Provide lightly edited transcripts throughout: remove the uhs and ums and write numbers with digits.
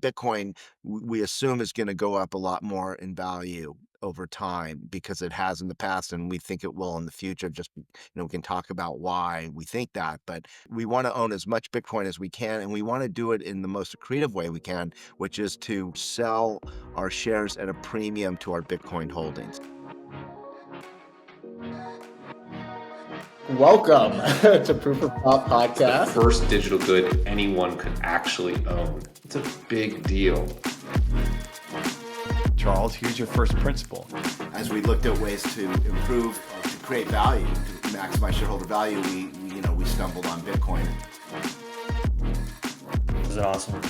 Bitcoin, we assume is going to go up a lot more in value over time because it has in the past and we think it will in the future. Just, we can talk about why we think that, but we want to own as much Bitcoin as we can, and we want to do it in the most accretive way we can, which is to sell our shares at a premium to our Bitcoin holdings. Welcome to Proof of Thought It's the Podcast. first digital good anyone could actually own. It's a big deal. Charles, here's your first principle. As we looked at ways to improve, to create value, to maximize shareholder value, we stumbled on Bitcoin. It was an awesome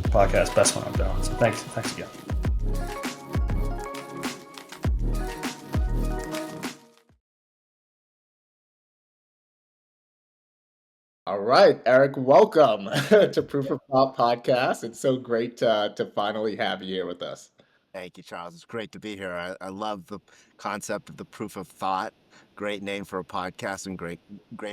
podcast. Best one I've done. So thanks again. All right, Eric, welcome to Proof of Thought Podcast. It's so great to finally have you here with us. Thank you, Charles. It's great to be here. I love the concept of the proof of thought. Great name for a podcast and great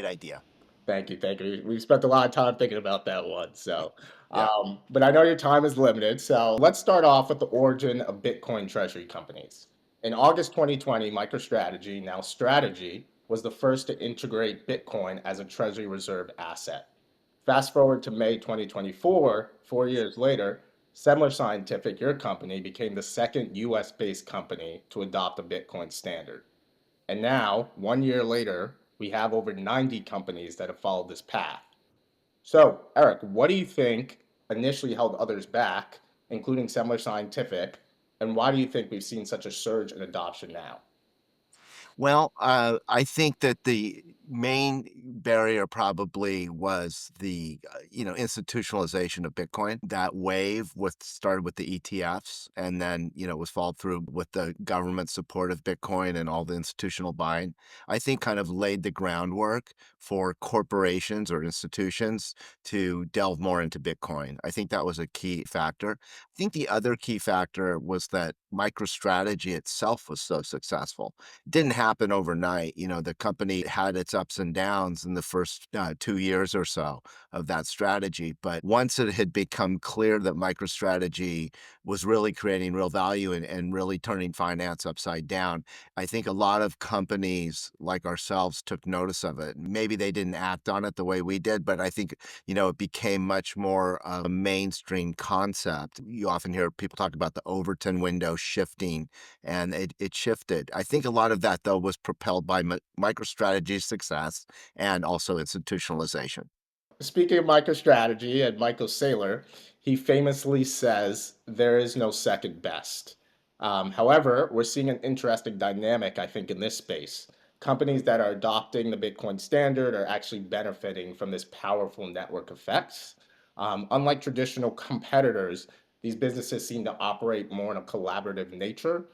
idea. Thank you. We spent a lot of time thinking about that one. So, Yeah. but I know your time is limited. So let's start off with the origin of Bitcoin treasury companies. In August 2020, MicroStrategy, now Strategy, was the first to integrate Bitcoin as a treasury reserve asset. Fast forward to May 2024, 4 years later, Semler Scientific, your company, became the second US-based company to adopt a Bitcoin standard. And now, 1 year later, we have over 90 companies that have followed this path. So, Eric, what do you think initially held others back, including Semler Scientific, and why do you think we've seen such a surge in adoption now? Well, I think that the main barrier probably was the institutionalization of Bitcoin. That wave started with the ETFs, and then was followed through with the government support of Bitcoin and all the institutional buying. I think kind of laid the groundwork for corporations or institutions to delve more into Bitcoin. I think that was a key factor. I think the other key factor was that MicroStrategy itself was so successful. Didn't happen overnight. The company had its ups and downs in the first 2 years or so of that strategy. But once it had become clear that MicroStrategy was really creating real value and really turning finance upside down, I think a lot of companies like ourselves took notice of it. Maybe they didn't act on it the way we did, but I think, it became much more of a mainstream concept. You often hear people talk about the Overton window shifting, and it shifted. I think a lot of that, though, was propelled by MicroStrategy's success and also institutionalization. Speaking of MicroStrategy and Michael Saylor, he famously says there is no second best. However, we're seeing an interesting dynamic, I think, in this space. Companies that are adopting the Bitcoin standard are actually benefiting from this powerful network effects. Unlike traditional competitors, these businesses seem to operate more in a collaborative nature.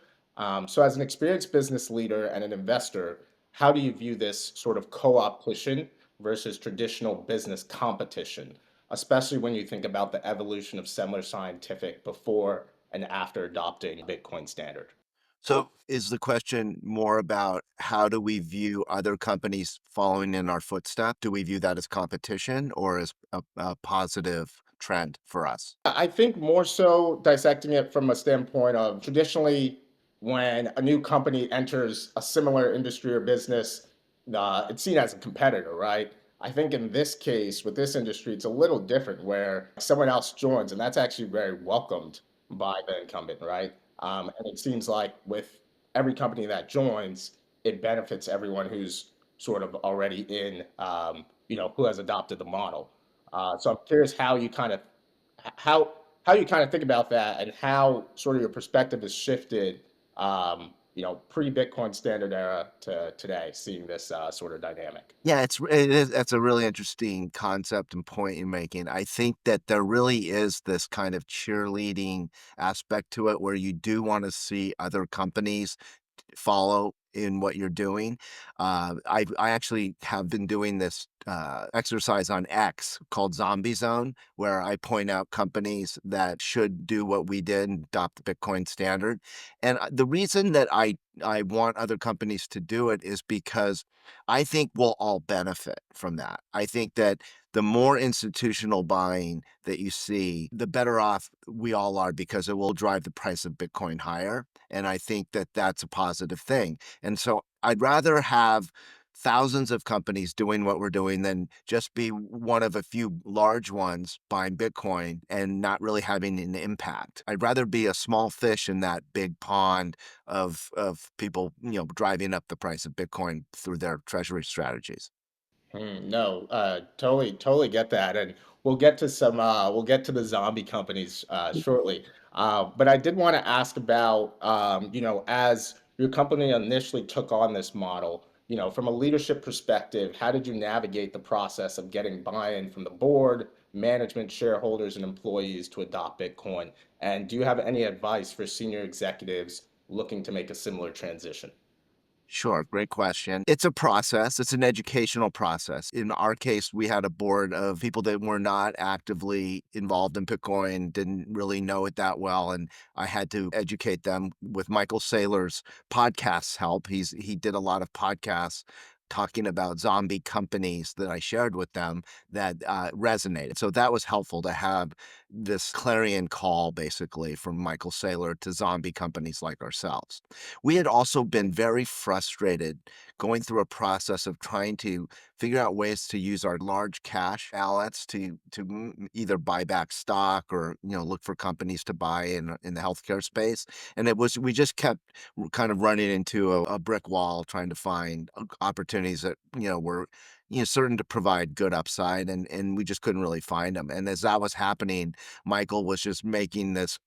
So, as an experienced business leader and an investor, how do you view this sort of co-opetition versus traditional business competition, especially when you think about the evolution of Semler Scientific before and after adopting Bitcoin standard? So is the question more about how do we view other companies following in our footsteps? Do we view that as competition or as a positive trend for us? I think more so dissecting it from a standpoint of traditionally, when a new company enters a similar industry or business, it's seen as a competitor, right? I think in this case, with this industry, it's a little different where someone else joins, and that's actually very welcomed by the incumbent, right? And it seems like with every company that joins, it benefits everyone who's sort of already in, who has adopted the model. So I'm curious how how you kind of think about that and how sort of your perspective has shifted, pre-Bitcoin standard era to today, seeing this sort of dynamic. Yeah, that's a really interesting concept and point you're making. I think that there really is this kind of cheerleading aspect to it where you do want to see other companies follow in what you're doing. I actually have been doing this exercise on X called Zombie Zone, where I point out companies that should do what we did and adopt the Bitcoin standard. And the reason that I want other companies to do it is because I think we'll all benefit from that. I think that the more institutional buying that you see, the better off we all are because it will drive the price of Bitcoin higher. And I think that that's a positive thing. And so I'd rather have thousands of companies doing what we're doing than just be one of a few large ones buying Bitcoin and not really having an impact. I'd rather be a small fish in that big pond of people, driving up the price of Bitcoin through their treasury strategies. No, totally get that, and we'll get to the zombie companies shortly. But I did want to ask about, as your company initially took on this model, from a leadership perspective, how did you navigate the process of getting buy-in from the board, management, shareholders, and employees to adopt Bitcoin? And do you have any advice for senior executives looking to make a similar transition? Sure, great question. It's a process, it's an educational process. In our case, we had a board of people that were not actively involved in Bitcoin, didn't really know it that well, and I had to educate them with Michael Saylor's podcasts help. He did a lot of podcasts talking about zombie companies that I shared with them that resonated. So that was helpful to have this clarion call basically from Michael Saylor to zombie companies like ourselves. We had also been very frustrated going through a process of trying to figure out ways to use our large cash balance to either buy back stock or look for companies to buy in the healthcare space. And we just kept kind of running into a brick wall trying to find opportunities that were certain to provide good upside, and we just couldn't really find them. And as that was happening, Michael was just making this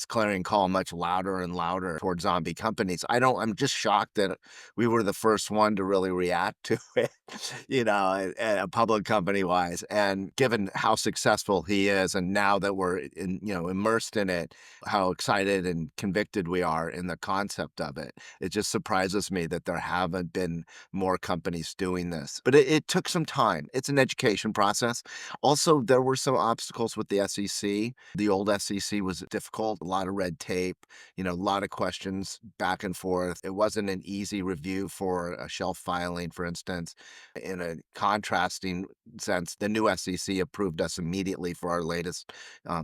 clarion call much louder and louder towards zombie companies. I'm just shocked that we were the first one to really react to it, public company wise. And given how successful he is, and now that we're immersed in it, how excited and convicted we are in the concept of it, it just surprises me that there haven't been more companies doing this. But it took some time. It's an education process. Also, there were some obstacles with the SEC. The old SEC was difficult, a lot of red tape, a lot of questions back and forth. It wasn't an easy review for a shelf filing, for instance. In a contrasting sense, the new SEC approved us immediately for our latest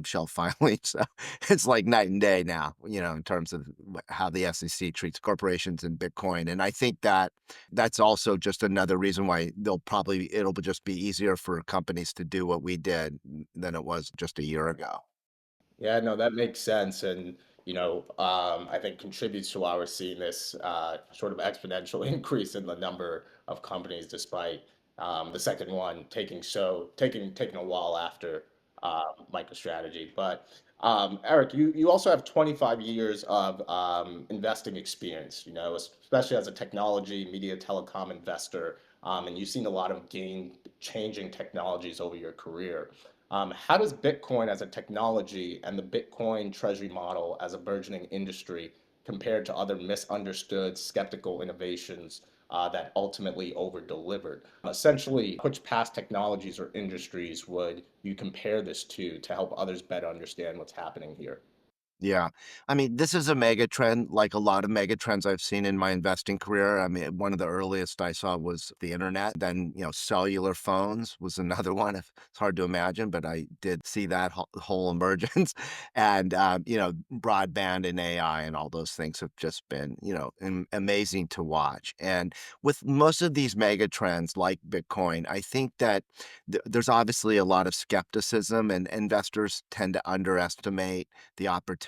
shelf filing. So it's like night and day now, in terms of how the SEC treats corporations and Bitcoin. And I think that that's also just another reason why it'll just be easier for companies to do what we did than it was just a year ago. Yeah, no, that makes sense, and I think contributes to why we're seeing this sort of exponential increase in the number of companies, despite the second one taking a while after MicroStrategy. But Eric, you also have 25 years of investing experience, especially as a technology, media, telecom investor, and you've seen a lot of game-changing technologies over your career. How does Bitcoin as a technology and the Bitcoin treasury model as a burgeoning industry compare to other misunderstood, skeptical innovations that ultimately over-delivered? Essentially, which past technologies or industries would you compare this to help others better understand what's happening here? Yeah. I mean, this is a mega trend, like a lot of mega trends I've seen in my investing career. I mean, one of the earliest I saw was the internet. Then, cellular phones was another one. It's hard to imagine, but I did see that whole emergence. And, broadband and AI and all those things have just been, amazing to watch. And with most of these mega trends like Bitcoin, I think that there's obviously a lot of skepticism, and investors tend to underestimate the opportunity.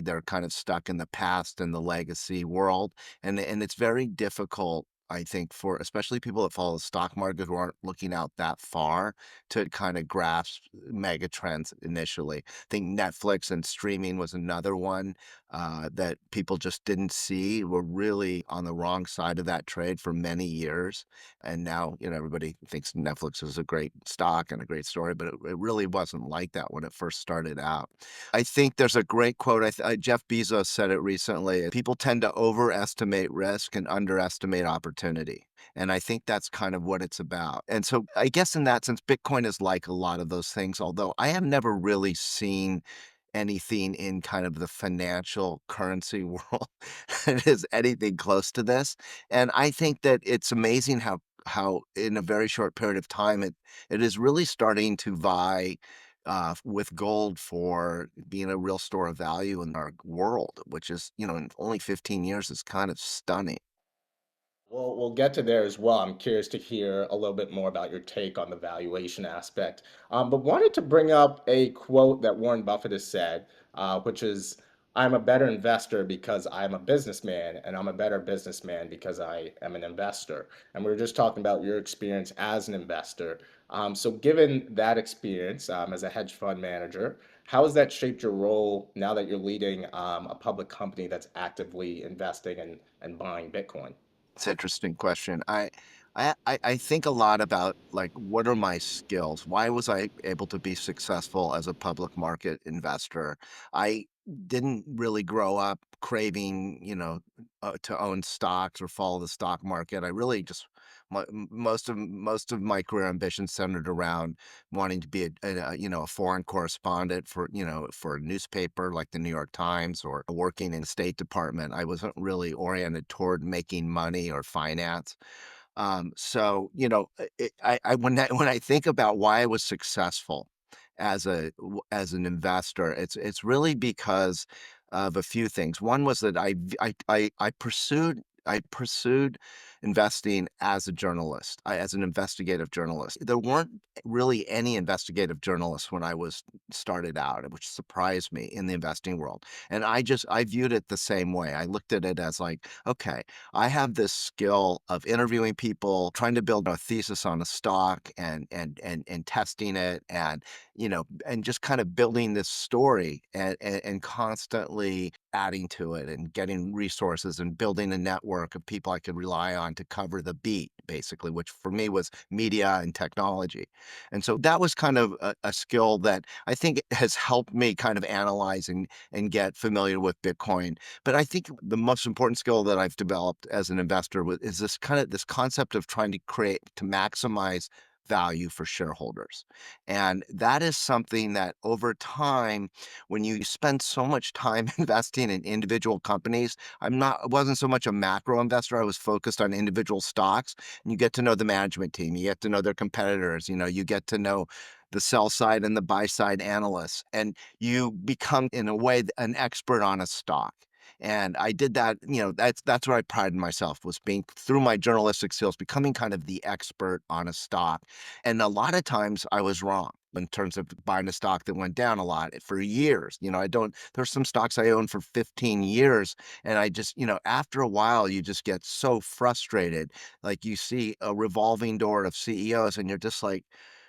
They're kind of stuck in the past and the legacy world. And it's very difficult, I think, for especially people that follow the stock market who aren't looking out that far to kind of grasp mega trends initially. I think Netflix and streaming was another one that people just didn't see. Were really on the wrong side of that trade for many years. And now, everybody thinks Netflix is a great stock and a great story, but it really wasn't like that when it first started out. I think there's a great quote. Jeff Bezos said it recently. People tend to overestimate risk and underestimate opportunity. opportunity. And I think that's kind of what it's about. And so I guess in that sense, Bitcoin is like a lot of those things, although I have never really seen anything in kind of the financial currency world that is anything close to this. And I think that it's amazing how in a very short period of time it is really starting to vie with gold for being a real store of value in our world, which is, in only 15 years is kind of stunning. We'll get to there as well. I'm curious to hear a little bit more about your take on the valuation aspect. But wanted to bring up a quote that Warren Buffett has said, which is, "I'm a better investor because I'm a businessman, and I'm a better businessman because I am an investor." And we were just talking about your experience as an investor. So, given that experience as a hedge fund manager, how has that shaped your role now that you're leading a public company that's actively investing and buying Bitcoin? It's an interesting question. I think a lot about like what are my skills? Why was I able to be successful as a public market investor? I didn't really grow up craving, to own stocks or follow the stock market. I really just most of my career ambitions centered around wanting to be a foreign correspondent for a newspaper like the New York Times or working in the State Department. I wasn't really oriented toward making money or finance. So, when I think about why I was successful as an investor, it's really because of a few things. One was that I pursued investing as a journalist, as an investigative journalist. There weren't really any investigative journalists when I was started out, which surprised me in the investing world. And I viewed it the same way. I looked at it as like, okay, I have this skill of interviewing people, trying to build a thesis on a stock and testing it and just kind of building this story and constantly adding to it and getting resources and building a network of people I could rely on to cover the beat, basically, which for me was media and technology. And so that was kind of a skill that I think has helped me kind of analyze and get familiar with Bitcoin. But I think the most important skill that I've developed as an investor is this concept of trying to maximize value for shareholders. And that is something that over time, when you spend so much time investing in individual companies, I wasn't so much a macro investor. I was focused on individual stocks. And you get to know the management team, you get to know their competitors, you get to know the sell side and the buy side analysts, and you become, in a way, an expert on a stock. And I did that, that's where I prided myself, was being, through my journalistic skills, becoming kind of the expert on a stock. And a lot of times I was wrong in terms of buying a stock that went down a lot for years. There's some stocks I owned for 15 years. And I just, after a while, you just get so frustrated. Like you see a revolving door of CEOs and you're just like,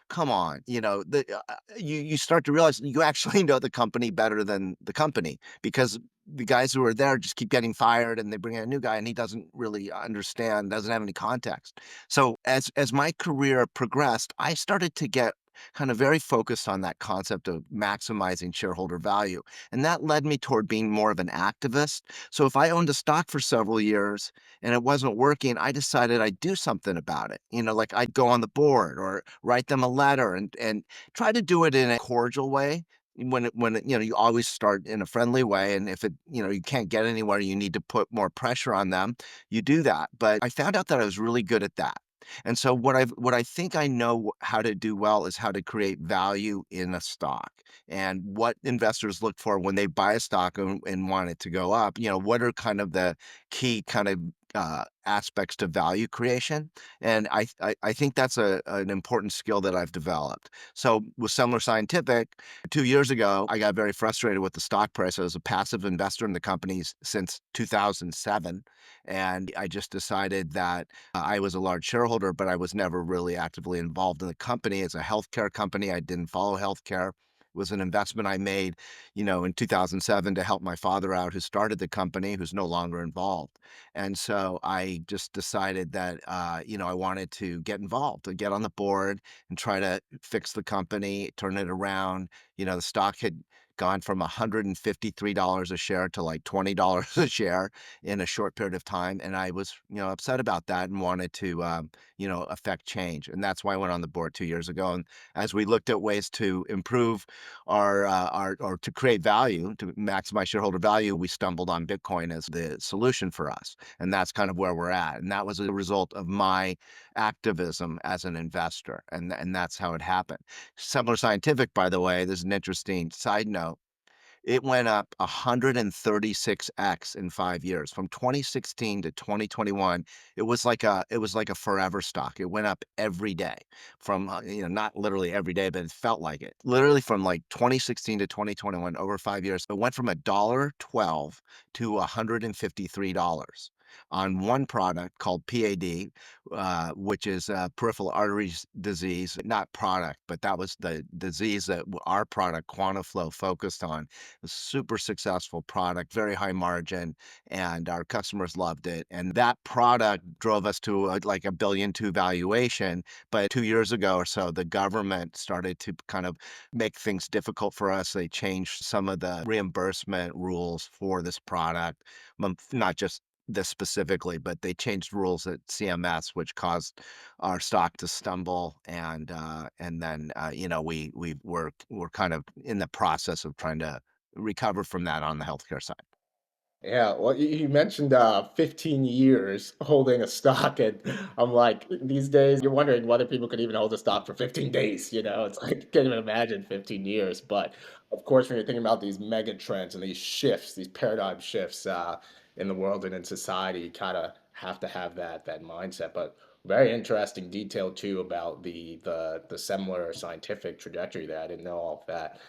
come on, you start to realize you actually know the company better than the company, because the guys who are there just keep getting fired and they bring in a new guy and he doesn't really understand, doesn't have any context. So as my career progressed, I started to get kind of very focused on that concept of maximizing shareholder value. And that led me toward being more of an activist. So if I owned a stock for several years and it wasn't working, I decided I'd do something about it. Like I'd go on the board or write them a letter and try to do it in a cordial way. You always start in a friendly way, and if you can't get anywhere, you need to put more pressure on them, you do that. But I found out that I was really good at that. And so what I think I know how to do well is how to create value in a stock, and what investors look for when they buy a stock and want it to go up. What are kind of the key kind of aspects to value creation. And I think that's an important skill that I've developed. So with Semler Scientific, 2 years ago, I got very frustrated with the stock price. I was a passive investor in the companies since 2007. And I just decided that I was a large shareholder, but I was never really actively involved in the company. As a healthcare company, I didn't follow healthcare. It was an investment I made, in 2007 to help my father out, who started the company, who's no longer involved. And so I just decided that, I wanted to get involved, to get on the board and try to fix the company, turn it around. The stock had gone from $153 a share to like $20 a share in a short period of time. And I was, upset about that and wanted to, affect change. And that's why I went on the board 2 years ago. And as we looked at ways to improve or to create value, to maximize shareholder value, we stumbled on Bitcoin as the solution for us. And that's kind of where we're at. And that was a result of my activism as an investor. And that's how it happened. Semler Scientific, by the way, this is an interesting side note. It went up 136x in 5 years. From 2016 to 2021, it was like a forever stock. It went up every day from, not literally every day, but it felt like it. Literally from like 2016 to 2021, over 5 years, it went from $1.12 to $153 on one product called PAD, which is peripheral arteries disease, not product, but that was the disease that our product, QuantaFlow, focused on. A super successful product, very high margin, and our customers loved it. And that product drove us to like $1.2 billion valuation. But 2 years ago or so, the government started to kind of make things difficult for us. They changed some of the reimbursement rules for this product, not just this specifically, but they changed rules at CMS, which caused our stock to stumble. And then we're kind of in the process of trying to recover from that on the healthcare side. Yeah, well, you mentioned 15 years holding a stock, and I'm like, these days, you're wondering whether people could even hold a stock for 15 days. It's like, I can't even imagine 15 years. But of course, when you're thinking about these mega trends and these shifts, these paradigm shifts in the world and in society, you kind of have to have that mindset. But very interesting detail too about the Semler scientific trajectory there. I didn't know all of that.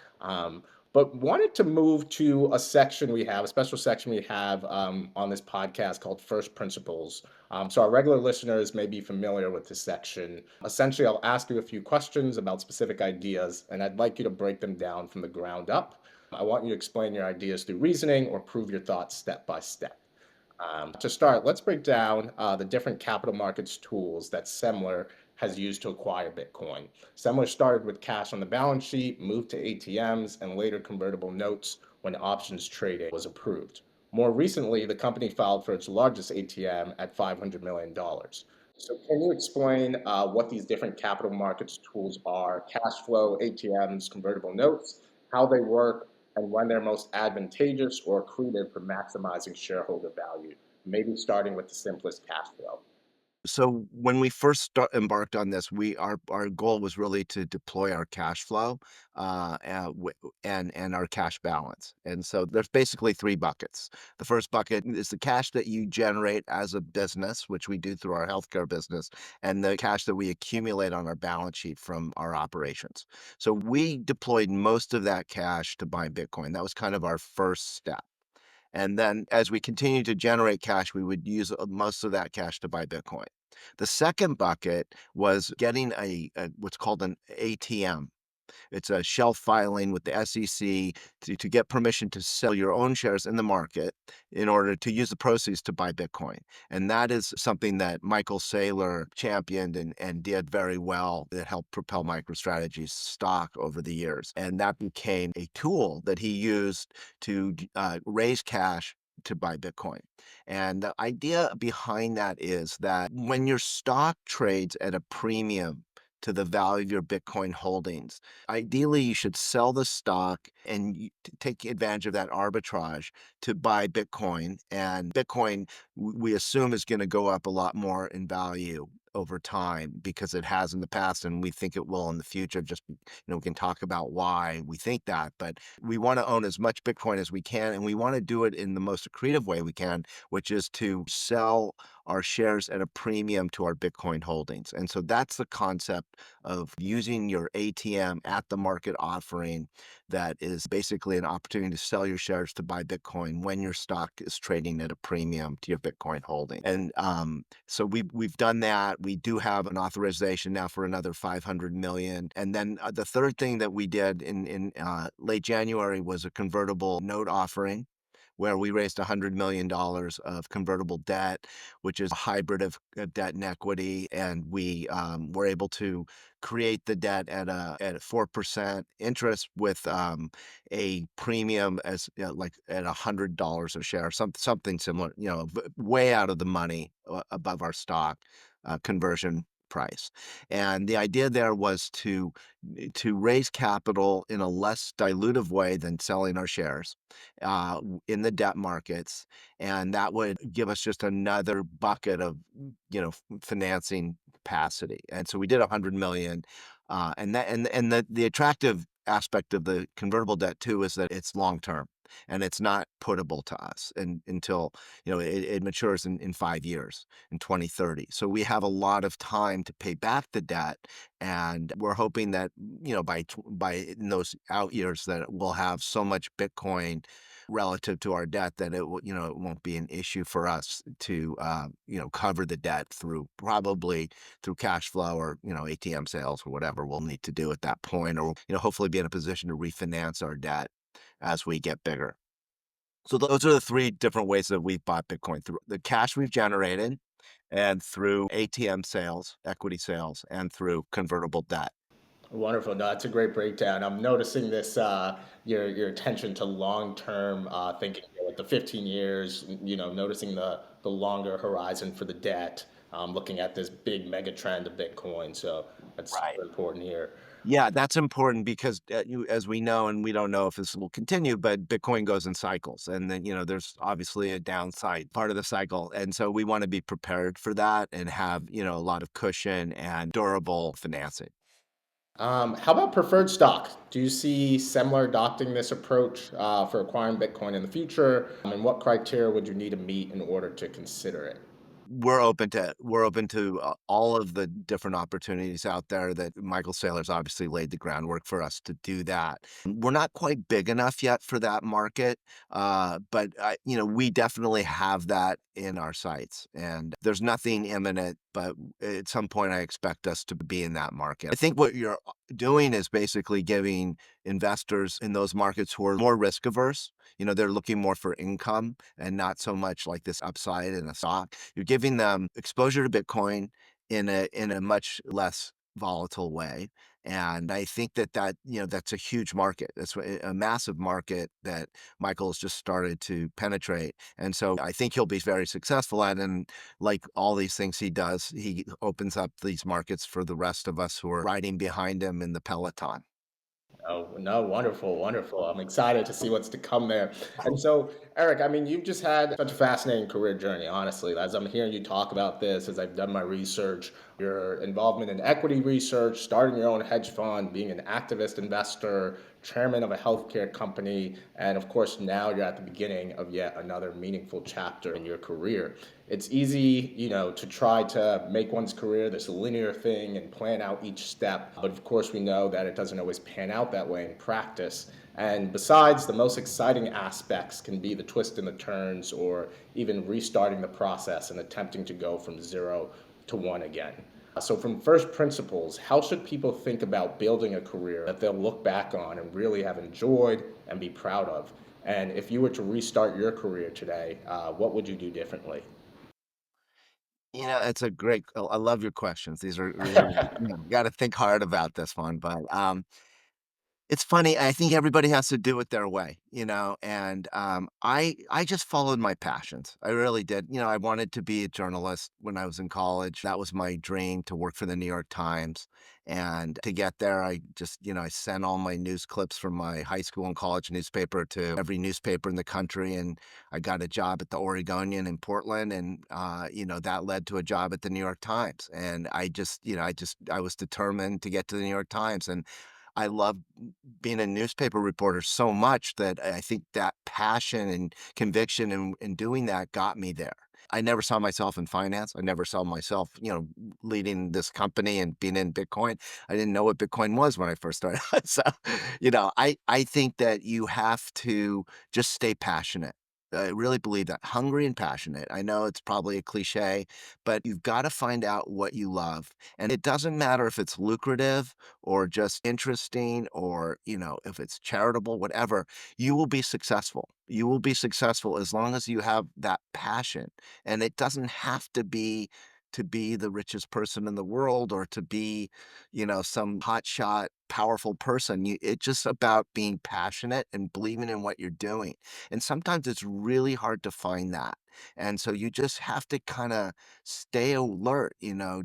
But wanted to move to a special section we have on this podcast called First Principles. So our regular listeners may be familiar with this section. Essentially, I'll ask you a few questions about specific ideas, and I'd like you to break them down from the ground up. I want you to explain your ideas through reasoning or prove your thoughts step by step. To start, let's break down the different capital markets tools that Semler has used to acquire Bitcoin. Semler started with cash on the balance sheet, moved to ATMs, and later convertible notes when options trading was approved. More recently, the company filed for its largest ATM at $500 million. So, can you explain what these different capital markets tools are? Cash flow, ATMs, convertible notes, how they work, and when they're most advantageous or accretive for maximizing shareholder value, maybe starting with the simplest cash flow. So when we first embarked on this, our goal was really to deploy our cash flow and our cash balance. And so there's basically three buckets. The first bucket is the cash that you generate as a business, which we do through our healthcare business, and the cash that we accumulate on our balance sheet from our operations. So we deployed most of that cash to buy Bitcoin. That was kind of our first step. And then as we continue to generate cash, we would use most of that cash to buy Bitcoin. The second bucket was getting what's called an ATM. It's a shelf filing with the SEC to get permission to sell your own shares in the market in order to use the proceeds to buy Bitcoin. And that is something that Michael Saylor championed and did very well that helped propel MicroStrategy's stock over the years. And that became a tool that he used to raise cash to buy Bitcoin. And the idea behind that is that when your stock trades at a premium to the value of your Bitcoin holdings, ideally you should sell the stock and take advantage of that arbitrage to buy Bitcoin. And Bitcoin, we assume, is going to go up a lot more in value over time because it has in the past, and we think it will in the future. Just, we can talk about why we think that, but we want to own as much Bitcoin as we can, and we want to do it in the most accretive way we can, which is to sell our shares at a premium to our Bitcoin holdings. And so that's the concept of using your ATM at the market offering that is basically an opportunity to sell your shares to buy Bitcoin when your stock is trading at a premium to your Bitcoin holding. And so we've done that. We do have an authorization now for another 500 million. And then the third thing that we did in late January was a convertible note offering, where we raised $100 million of convertible debt, which is a hybrid of debt and equity, and we were able to create the debt at a 4% interest with a premium as like at $100 a share, something similar, way out of the money, above our stock conversion price. And the idea there was to raise capital in a less dilutive way than selling our shares in the debt markets, and that would give us just another bucket of financing capacity. And so we did 100 million, and the attractive aspect of the convertible debt too is that it's long term and it's not puttable to us until it matures in 5 years in 2030. So we have a lot of time to pay back the debt, and we're hoping that by in those out years that we'll have so much Bitcoin relative to our debt that it won't be an issue for us to cover the debt through probably through cash flow or ATM sales or whatever we'll need to do at that point, or hopefully be in a position to refinance our debt as we get bigger. So those are the three different ways that we've bought Bitcoin: through the cash we've generated, and through ATM sales, equity sales, and through convertible debt. Wonderful. No, that's a great breakdown. I'm noticing this your attention to long term thinking here with the 15 years. Noticing the longer horizon for the debt. Looking at this big mega trend of Bitcoin. So that's Right. super important here. Yeah, that's important because as we know, and we don't know if this will continue, but Bitcoin goes in cycles, and then there's obviously a downside part of the cycle, and so we want to be prepared for that and have a lot of cushion and durable financing. How about preferred stock? Do you see Semler adopting this approach for acquiring Bitcoin in the future? And what criteria would you need to meet in order to consider it? We're open to all of the different opportunities out there that Michael Saylor's obviously laid the groundwork for us to do that. We're not quite big enough yet for that market, but we definitely have that in our sights, and there's nothing imminent. But at some point, I expect us to be in that market. I think what you're doing is basically giving investors in those markets who are more risk averse. They're looking more for income and not so much like this upside in a stock. You're giving them exposure to Bitcoin in a much less volatile way. And I think that's a huge market. That's a massive market that Michael has just started to penetrate. And so I think he'll be very successful at it. And like all these things he does, he opens up these markets for the rest of us who are riding behind him in the peloton. Oh, no, wonderful, wonderful. I'm excited to see what's to come there. And so, Eric, I mean, you've just had such a fascinating career journey, honestly. As I'm hearing you talk about this, as I've done my research, your involvement in equity research, starting your own hedge fund, being an activist investor, chairman of a healthcare company, and of course, now you're at the beginning of yet another meaningful chapter in your career. It's easy, to try to make one's career this linear thing and plan out each step. But of course, we know that it doesn't always pan out that way in practice. And besides, the most exciting aspects can be the twists and the turns, or even restarting the process and attempting to go from zero to one again. So, from first principles, how should people think about building a career that they'll look back on and really have enjoyed and be proud of? And if you were to restart your career today, what would you do differently? It's a great. I love your questions. These are really, got to think hard about this one, but it's funny, I think everybody has to do it their way, and, I just followed my passions. I really did. I wanted to be a journalist when I was in college. That was my dream, to work for the New York Times, and to get there, I just, I sent all my news clips from my high school and college newspaper to every newspaper in the country, and I got a job at the Oregonian in Portland, and, that led to a job at the New York Times, and I was determined to get to the New York Times, and I love being a newspaper reporter so much that I think that passion and conviction in doing that got me there. I never saw myself in finance. I never saw myself, leading this company and being in Bitcoin. I didn't know what Bitcoin was when I first started. So, I think that you have to just stay passionate I really believe that. Hungry and passionate. I know it's probably a cliche, but you've got to find out what you love. And it doesn't matter if it's lucrative or just interesting or, if it's charitable, whatever, you will be successful. You will be successful as long as you have that passion. And it doesn't have to be the richest person in the world or to be, some hotshot powerful person. It's just about being passionate and believing in what you're doing. And sometimes it's really hard to find that. And so you just have to kind of stay alert,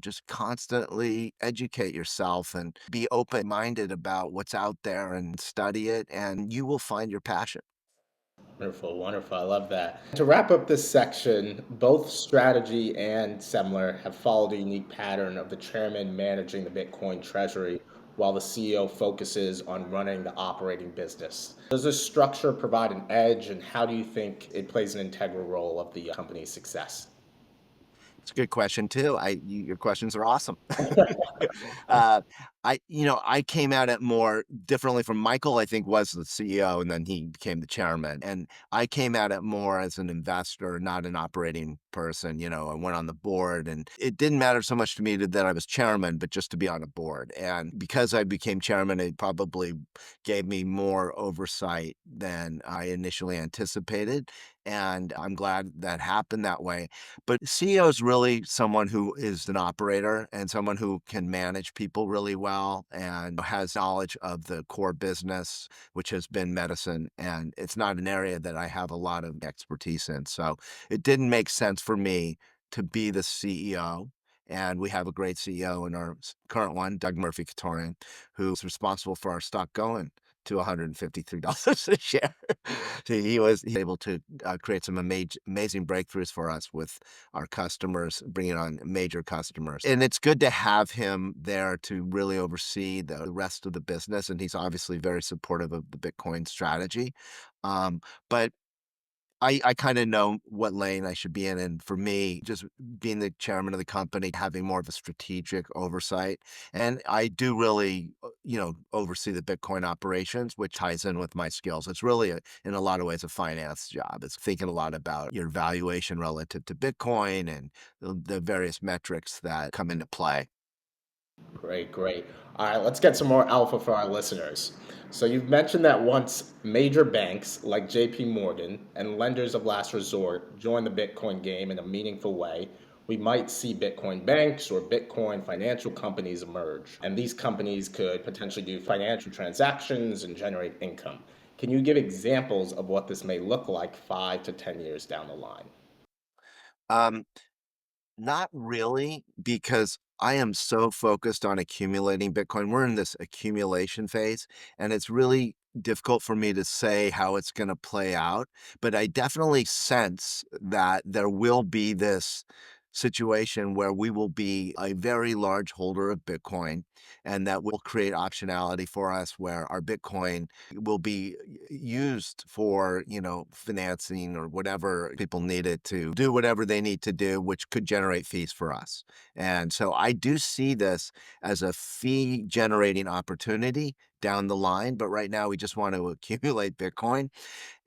just constantly educate yourself and be open minded about what's out there and study it, and you will find your passion. Wonderful, wonderful. I love that. To wrap up this section, both Strategy and Semler have followed a unique pattern of the chairman managing the Bitcoin treasury while the CEO focuses on running the operating business. Does this structure provide an edge, and how do you think it plays an integral role of the company's success? It's a good question too. Your questions are awesome. uh, I came at it more differently from Michael. I think was the CEO, and then he became the chairman. And I came at it more as an investor, not an operating person. I went on the board, and it didn't matter so much to me that I was chairman, but just to be on a board. And because I became chairman, it probably gave me more oversight than I initially anticipated. And I'm glad that happened that way. But CEO is really someone who is an operator and someone who can manage people really well and has knowledge of the core business, which has been medicine. And it's not an area that I have a lot of expertise in. So it didn't make sense for me to be the CEO. And we have a great CEO in our current one, Doug Murphy Katorian, who's responsible for our stock going to $153 a share. So he was able to create some amazing breakthroughs for us with our customers, bringing on major customers. And it's good to have him there to really oversee the rest of the business. And he's obviously very supportive of the Bitcoin strategy. But I kinda know what lane I should be in, and for me, just being the chairman of the company, having more of a strategic oversight, and I do really, oversee the Bitcoin operations, which ties in with my skills. It's really in a lot of ways, a finance job. It's thinking a lot about your valuation relative to Bitcoin and the various metrics that come into play. Great, great. All right, let's get some more alpha for our listeners. So you've mentioned that once major banks like JP Morgan and lenders of last resort join the Bitcoin game in a meaningful way, we might see Bitcoin banks or Bitcoin financial companies emerge. And these companies could potentially do financial transactions and generate income. Can you give examples of what this may look like 5 to 10 years down the line? Um Not really, because I am so focused on accumulating Bitcoin. We're in this accumulation phase, and it's really difficult for me to say how it's going to play out. But I definitely sense that there will be this situation where we will be a very large holder of Bitcoin, and that will create optionality for us where our Bitcoin will be used for, financing or whatever people need it to do whatever they need to do, which could generate fees for us. And so I do see this as a fee generating opportunity down the line. But right now we just want to accumulate Bitcoin.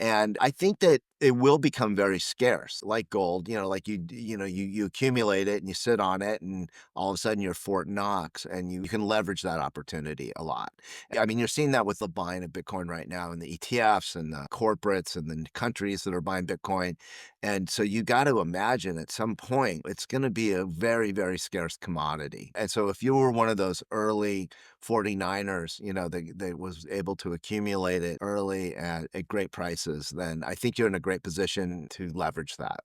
And I think that it will become very scarce, like gold, like you accumulate it and you sit on it, and all of a sudden your Fort Knox, and you can leverage that opportunity a lot. I mean, you're seeing that with the buying of Bitcoin right now, and the ETFs and the corporates and the countries that are buying Bitcoin. And so you got to imagine at some point it's going to be a very, very scarce commodity. And so if you were one of those early 49ers, that was able to accumulate it early at great prices, then I think you're in a great position to leverage that.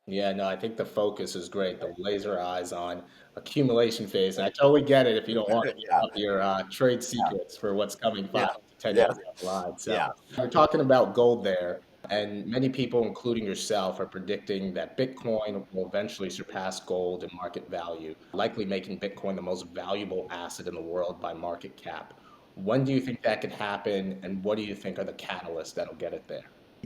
Yeah, no, I think the focus is great. The laser eyes on accumulation phase. And I totally get it if you don't want to give Yeah, up your trade yeah, secrets for what's coming yeah, 5 to 10 years yeah, down the line. So yeah. we're talking about gold there. And many people, including yourself, are predicting that Bitcoin will eventually surpass gold in market value, likely making Bitcoin the most valuable asset in the world by market cap. When do you think that could happen? And what do you think are the catalysts that'll get it there?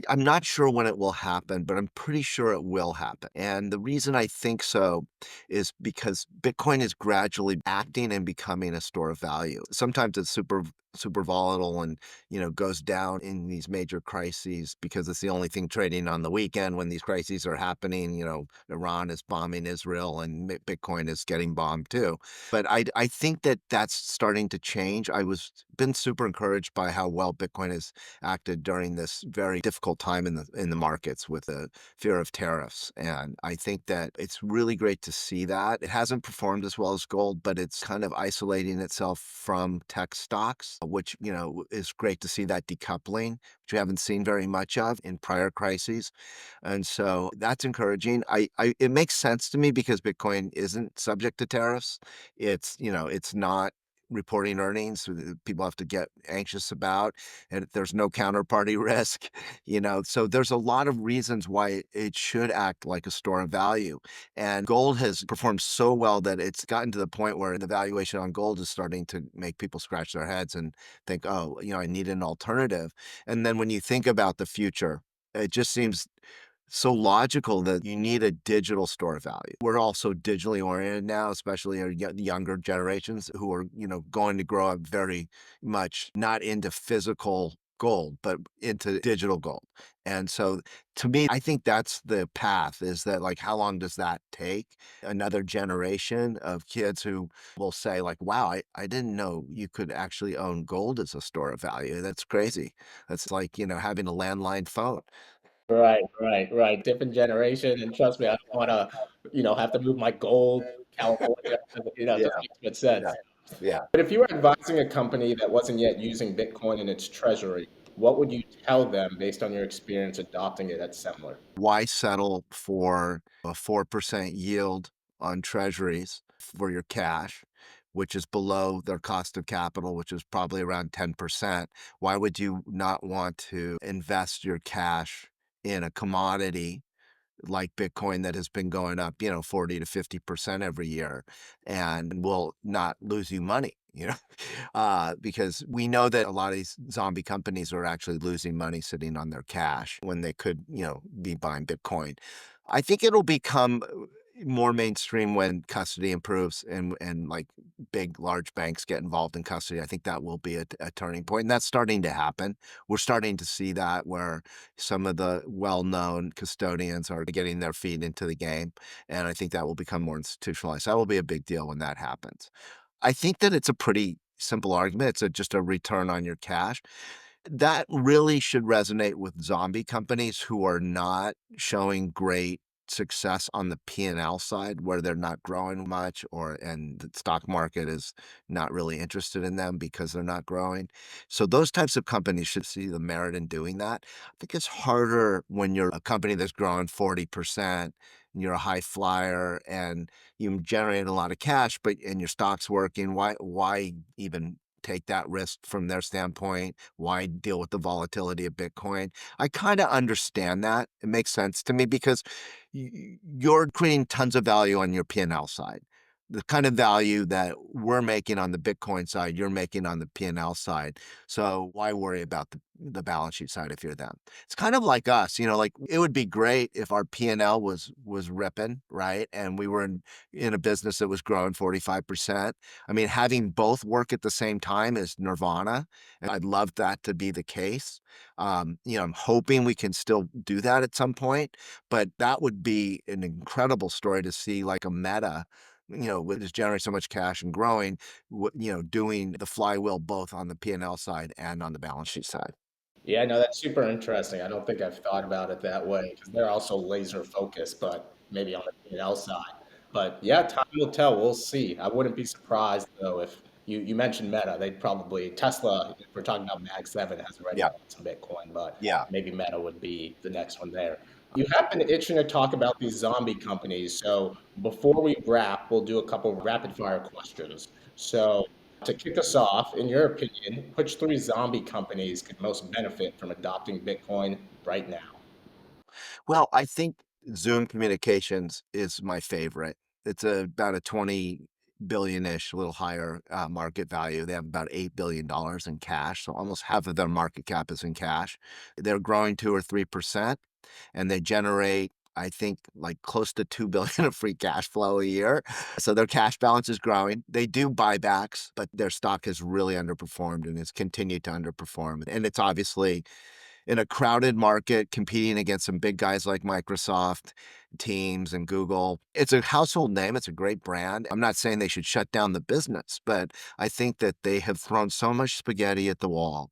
I'm not sure when it will happen, but I'm pretty sure it will happen. And the reason I think so is because Bitcoin is gradually acting and becoming a store of value. Sometimes it's super volatile and goes down in these major crises because it's the only thing trading on the weekend when these crises are happening. Iran is bombing Israel and Bitcoin is getting bombed too. But I think that that's starting to change. I was been super encouraged by how well Bitcoin has acted during this very difficult time in the markets with the fear of tariffs. And I think that it's really great to see that. It hasn't performed as well as gold, but it's kind of isolating itself from tech stocks, which, is great to see that decoupling, which we haven't seen very much of in prior crises. And so that's encouraging. It makes sense to me because Bitcoin isn't subject to tariffs. It's not reporting earnings people have to get anxious about, and there's no counterparty risk, so there's a lot of reasons why it should act like a store of value. And gold has performed so well that it's gotten to the point where the valuation on gold is starting to make people scratch their heads and think, oh, I need an alternative. And then when you think about the future, it just seems so logical that you need a digital store of value. We're all so digitally oriented now, especially our younger generations who are, going to grow up very much not into physical gold, but into digital gold. And so to me, I think that's the path is that like, how long does that take? Another generation of kids who will say like, wow, I didn't know you could actually own gold as a store of value. That's crazy. That's like, having a landline phone. Right, right, right. Different generation, and trust me, I don't wanna, have to move my gold to California, 'cause, it Yeah, doesn't make too much yeah, sense. yeah. But if you were advising a company that wasn't yet using Bitcoin in its treasury, what would you tell them based on your experience adopting it at Semler? Why settle for a 4% yield on treasuries for your cash, which is below their cost of capital, which is probably around 10%? Why would you not want to invest your cash in a commodity like Bitcoin that has been going up, 40 to 50% every year and will not lose you money, because we know that a lot of these zombie companies are actually losing money sitting on their cash when they could, be buying Bitcoin. I think it'll become more mainstream when custody improves and like big large banks get involved in custody. I think that will be a turning point, and that's starting to happen. We're starting to see that where some of the well-known custodians are getting their feet into the game, and I think that will become more institutionalized. That will be a big deal when that happens. I think that it's a pretty simple argument. It's just a return on your cash. That really should resonate with zombie companies who are not showing great success on the P&L side, where they're not growing much and the stock market is not really interested in them because they're not growing. So those types of companies should see the merit in doing that. I think it's harder when you're a company that's growing 40% and you're a high flyer and you generate a lot of cash, but and your stock's working. Why even take that risk from their standpoint? Why deal with the volatility of Bitcoin? I kind of understand that. It makes sense to me because you're creating tons of value on your P&L side. The kind of value that we're making on the Bitcoin side, you're making on the P&L side. So why worry about the balance sheet side if you're them? It's kind of like us, like it would be great if our P&L was ripping, right? And we were in a business that was growing 45%. I mean, having both work at the same time is nirvana, and I'd love that to be the case. I'm hoping we can still do that at some point, but that would be an incredible story to see like a Meta, which is generating so much cash and growing, doing the flywheel both on the P&L side and on the balance sheet side. Yeah, no, that's super interesting. I don't think I've thought about it that way because they're also laser focused, but maybe on the P&L side. But yeah, time will tell. We'll see. I wouldn't be surprised though if you mentioned Meta, they'd probably Tesla, if we're talking about Mag 7, has already Yeah, bought some Bitcoin, but yeah. maybe Meta would be the next one there. You have been itching to talk about these zombie companies. So before we wrap, we'll do a couple rapid fire questions. So to kick us off, in your opinion, which three zombie companies could most benefit from adopting Bitcoin right now? Well, I think Zoom Communications is my favorite. It's about a billion-ish, a little higher market value. They have about $8 billion in cash, so almost half of their market cap is in cash. They're growing 2 or 3%, and they generate, I think, like close to 2 billion of free cash flow a year. So their cash balance is growing. They do buybacks, but their stock has really underperformed and has continued to underperform. And it's obviously in a crowded market competing against some big guys like Microsoft, Teams, and Google. It's a household name. It's a great brand. I'm not saying they should shut down the business, but I think that they have thrown so much spaghetti at the wall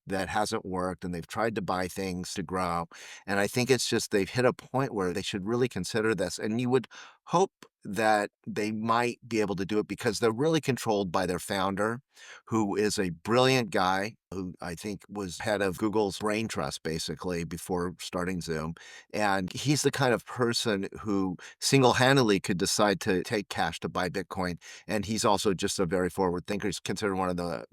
that hasn't worked, and they've tried to buy things to grow. And I think it's just they've hit a point where they should really consider this. And you would hope that they might be able to do it because they're really controlled by their founder, who is a brilliant guy who I think was head of Google's brain trust basically before starting Zoom. And he's the kind of person who single-handedly could decide to take cash to buy Bitcoin. And he's also just a very forward thinker. He's considered one of the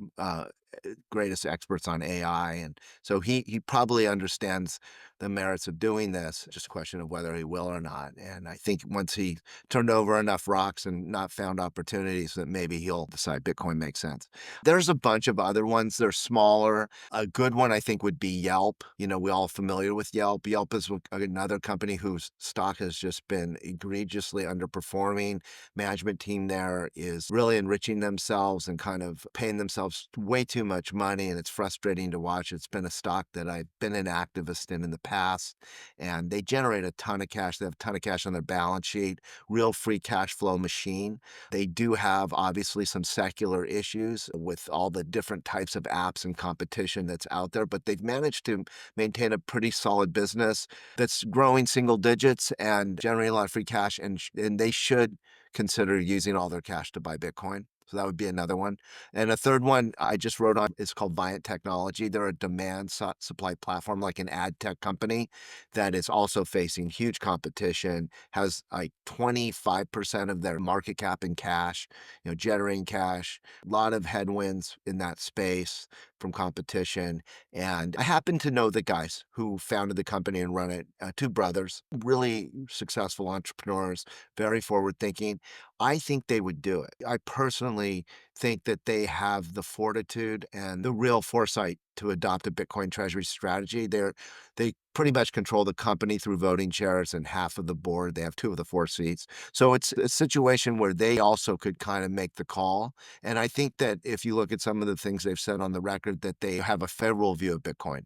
greatest experts on AI. And so he probably understands the merits of doing this. Just a question of whether he will or not. And I think once he turned over enough rocks and not found opportunities, that maybe he'll decide Bitcoin makes sense. There's a bunch of other ones. They're smaller. A good one, I think, would be Yelp. We're all familiar with Yelp. Yelp is another company whose stock has just been egregiously underperforming. Management team there is really enriching themselves and kind of paying themselves way too much money, and it's frustrating to watch. It's been a stock that I've been an activist in the past, and they generate a ton of cash. They have a ton of cash on their balance sheet, real free cash flow machine. They do have obviously some secular issues with all the different types of apps and competition that's out there, but they've managed to maintain a pretty solid business that's growing single digits and generating a lot of free cash, and they should consider using all their cash to buy Bitcoin. So that would be another one. And a third one I just wrote on is called Viant Technology. They're a demand supply platform, like an ad tech company that is also facing huge competition, has like 25% of their market cap in cash, generating cash, a lot of headwinds in that space from competition. And I happen to know the guys who founded the company and run it, two brothers, really successful entrepreneurs, very forward thinking. I think they would do it. I personally think that they have the fortitude and the real foresight to adopt a Bitcoin treasury strategy. They pretty much control the company through voting shares and half of the board. They have two of the four seats. So it's a situation where they also could kind of make the call. And I think that if you look at some of the things they've said on the record, that they have a federal view of Bitcoin.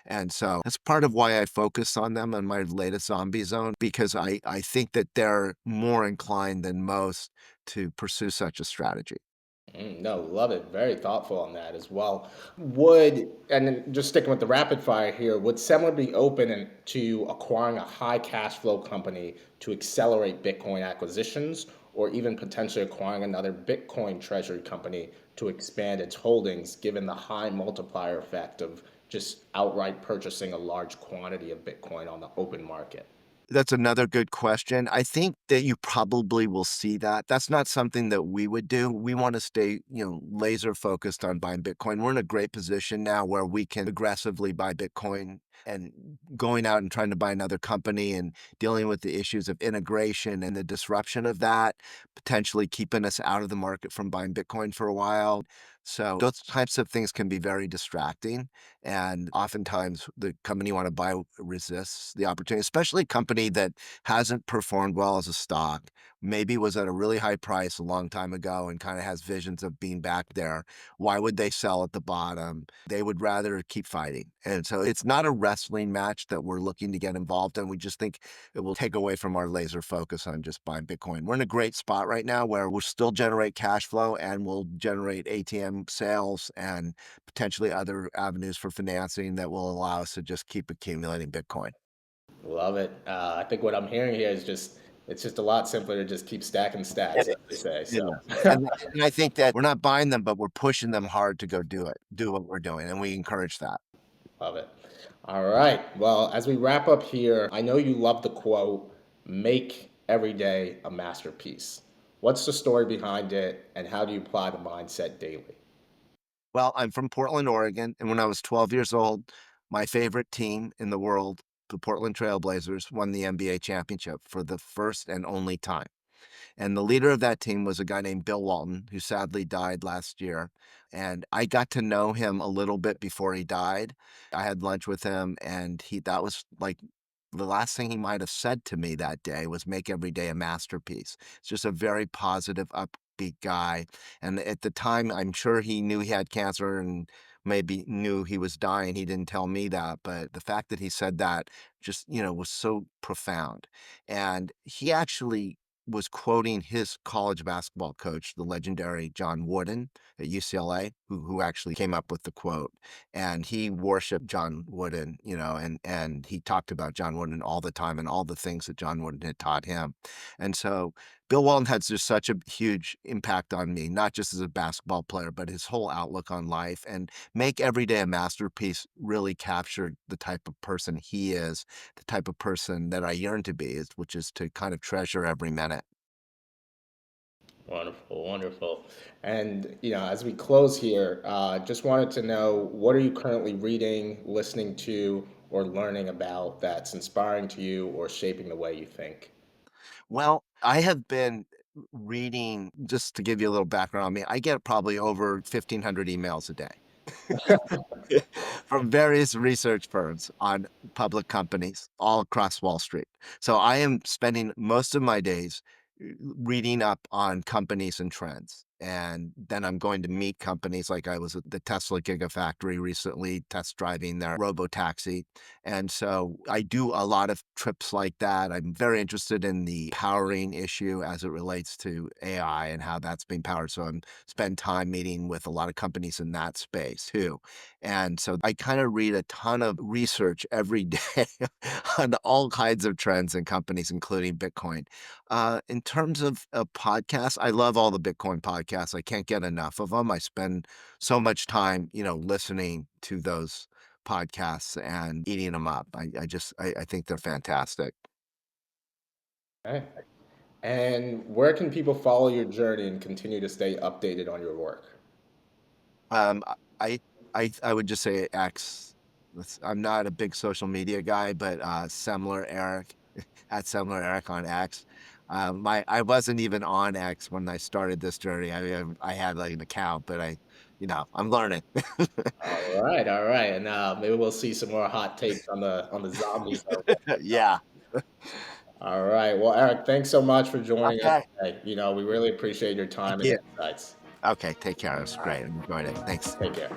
And so that's part of why I focus on them on my latest zombie zone, because I think that they're more inclined than most to pursue such a strategy. No, love it. Very thoughtful on that as well. And then just sticking with the rapid fire here, would Semler be to acquiring a high cash flow company to accelerate Bitcoin acquisitions, or even potentially acquiring another Bitcoin treasury company to expand its holdings, given the high multiplier effect of just outright purchasing a large quantity of Bitcoin on the open market? That's another good question. I think that you probably will see that. That's not something that we would do. We want to stay, laser focused on buying Bitcoin. We're in a great position now where we can aggressively buy Bitcoin, and going out and trying to buy another company and dealing with the issues of integration and the disruption of that, potentially keeping us out of the market from buying Bitcoin for a while. So those types of things can be very distracting. And oftentimes the company you want to buy resists the opportunity, especially a company that hasn't performed well as a stock, maybe was at a really high price a long time ago and kind of has visions of being back there. Why would they sell at the bottom? They would rather keep fighting. And so it's not a wrestling match that we're looking to get involved in. We just think it will take away from our laser focus on just buying Bitcoin. We're in a great spot right now where we'll still generate cash flow and we'll generate ATM sales and potentially other avenues for financing that will allow us to just keep accumulating Bitcoin. Love it. I think what I'm hearing here is it's just a lot simpler to just keep stacking stacks, It as they say. is. So, And I think that we're not buying them, but we're pushing them hard to go do what we're doing. And we encourage that. love it. All right. Well, as we wrap up here, I know you love the quote, make every day a masterpiece. What's the story behind it, and how do you apply the mindset daily? Well, I'm from Portland, Oregon. And when I was 12 years old, my favorite team in the world, the Portland Trail Blazers, won the NBA championship for the first and only time. And the leader of that team was a guy named Bill Walton, who sadly died last year. And I got to know him a little bit before he died. I had lunch with him, and that was like the last thing he might have said to me that day was make every day a masterpiece. It's just a very positive, upbeat guy. And at the time, I'm sure he knew he had cancer and maybe knew he was dying. He didn't tell me that, but the fact that he said that just, was so profound. And he actually was quoting his college basketball coach, the legendary John Wooden at UCLA, who actually came up with the quote. And he worshiped John Wooden, and he talked about John Wooden all the time and all the things that John Wooden had taught him. And so Bill Walton had just such a huge impact on me, not just as a basketball player, but his whole outlook on life. And make every day a masterpiece really captured the type of person he is, the type of person that I yearn to be, which is to kind of treasure every minute. Wonderful, wonderful. And as we close here, just wanted to know, what are you currently reading, listening to, or learning about that's inspiring to you or shaping the way you think? Well, I have been reading, just to give you a little background on me, I get probably over 1,500 emails a day. From various research firms on public companies all across Wall Street. So I am spending most of my days reading up on companies and trends. And then I'm going to meet companies, like I was at the Tesla Gigafactory recently, test driving their robo taxi. And so I do a lot of trips like that. I'm very interested in the powering issue as it relates to AI and how that's being powered. So I'm spend time meeting with a lot of companies in that space too. And so I kind of read a ton of research every day on all kinds of trends in companies, including Bitcoin. In terms of podcasts, I love all the Bitcoin podcasts. I can't get enough of them. I spend so much time, listening to those podcasts and eating them up. I think they're fantastic. Okay. And where can people follow your journey and continue to stay updated on your work? Um, I I would just say X. I'm not a big social media guy, but Semler Eric at Semler Eric on X. I wasn't even on X when I started this journey. I had like an account, but I'm learning. All right, all right. And maybe we'll see some more hot takes on the zombies. Yeah. All right. Well, Eric, thanks so much for joining us Okay. today. We really appreciate your Thank time and you. insights. Okay. Take care. It was great. I'm enjoying it. Thanks. Take care.